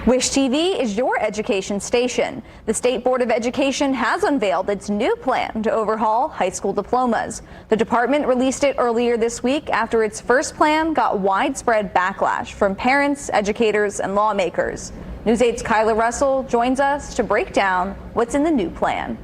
Wish TV is your education station. The State Board of Education has unveiled its new plan to overhaul high school diplomas. The department released it earlier this week after its first plan got widespread backlash from parents, educators, and lawmakers. News 8's Kyla Russell joins us to break down what's in the new plan.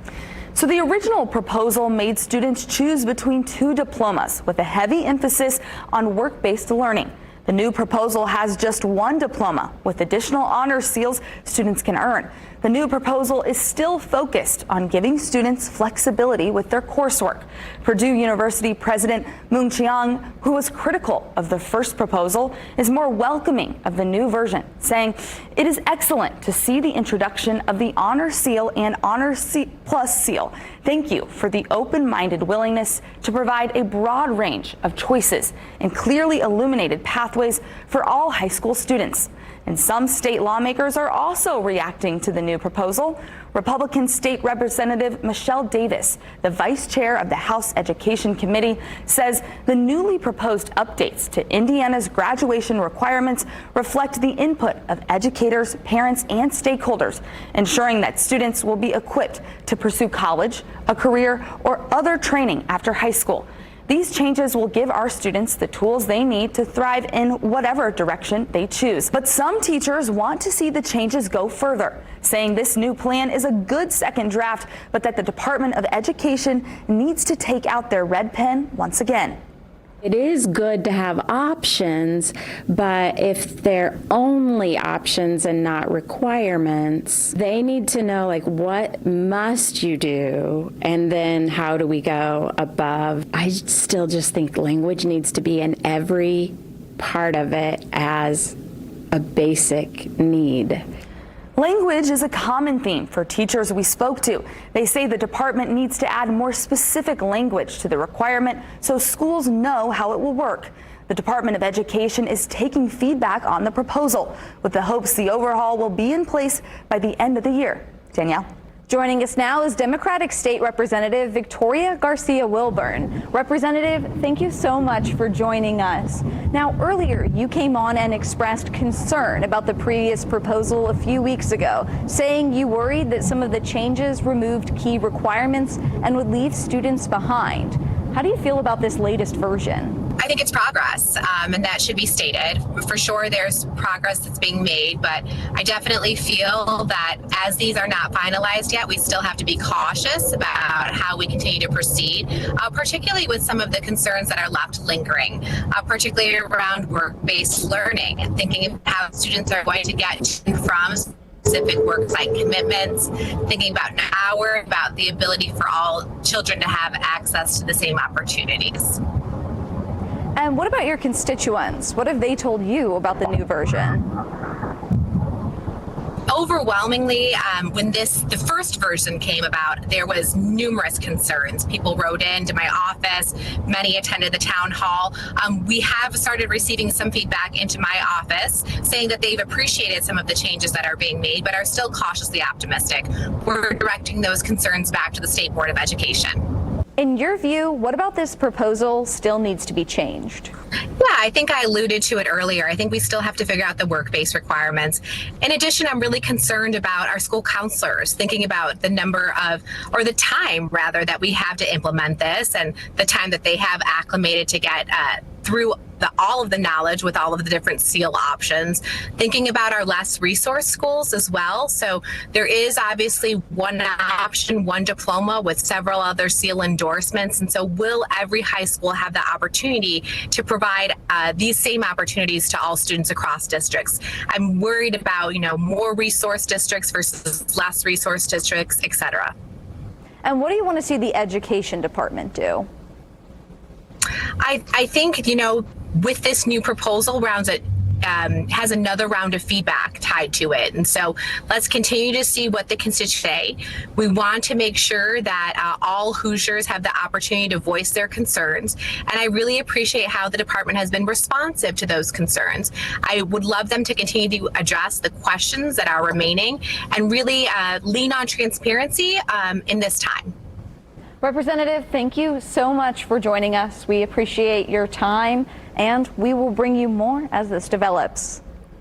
So the original proposal made students choose between two diplomas with a heavy emphasis on work-based learning. The new proposal has just one diploma with additional honor seals students can earn. The new proposal is still focused on giving students flexibility with their coursework. Purdue University President Moon Chiang, who was critical of the first proposal, is more welcoming of the new version, saying it is excellent to see the introduction of the Honor Seal and Honor Plus Seal. Thank you for the open-minded willingness to provide a broad range of choices and clearly illuminated pathways for all high school students. And some state lawmakers are also reacting to the new proposal. Republican State Representative Michelle Davis, the vice chair of the House Education Committee, says the newly proposed updates to Indiana's graduation requirements reflect the input of educators, parents, and stakeholders, ensuring that students will be equipped to pursue college, a career, or other training after high school. These changes will give our students the tools they need to thrive in whatever direction they choose. But some teachers want to see the changes go further, saying this new plan is a good second draft, but that the Department of Education needs to take out their red pen once again. It is good to have options, but if they're only options and not requirements, they need to know, like, what must you do, and then how do we go above. I still just think language needs to be in every part of it as a basic need. Language is a common theme for teachers we spoke to. They say the department needs to add more specific language to the requirement so schools know how it will work. The Department of Education is taking feedback on the proposal with the hopes the overhaul will be in place by the end of the year. Danielle. Joining us now is Democratic State Representative Victoria Garcia-Wilburn. Representative, thank you so much for joining us. Now, earlier you came on and expressed concern about the previous proposal a few weeks ago, saying you worried that some of the changes removed key requirements and would leave students behind. How do you feel about this latest version? I think it's progress, and that should be stated. For sure, there's progress that's being made, but I definitely feel that as these are not finalized yet, we still have to be cautious about how we continue to proceed, particularly with some of the concerns that are left lingering, particularly around work-based learning and thinking of how students are going to get from specific work-site commitments, thinking about an hour, about the ability for all children to have access to the same opportunities. And what about your constituents? What have they told you about the new version? Overwhelmingly, when the first version came about, there was numerous concerns. People wrote into my office, many attended the town hall. We have started receiving some feedback into my office saying that they've appreciated some of the changes that are being made, but are still cautiously optimistic. We're directing those concerns back to the State Board of Education. In your view, what about this proposal still needs to be changed? Yeah, I think I alluded to it earlier. I think we still have to figure out the work-based requirements. In addition, I'm really concerned about our school counselors, thinking about the number of, or the time rather, that we have to implement this and the time that they have acclimated to get through all of the knowledge with all of the different seal options, thinking about our less resource schools as well. So there is obviously one option, one diploma with several other seal endorsements. And so will every high school have the opportunity to provide these same opportunities to all students across districts? I'm worried about, more resource districts versus less resource districts, et cetera. And what do you want to see the education department do? I think, with this new proposal has another round of feedback tied to it. And so let's continue to see what the constituents say. We want to make sure that all Hoosiers have the opportunity to voice their concerns. And I really appreciate how the department has been responsive to those concerns. I would love them to continue to address the questions that are remaining and really lean on transparency in this time. Representative, thank you so much for joining us. We appreciate your time, and we will bring you more as this develops.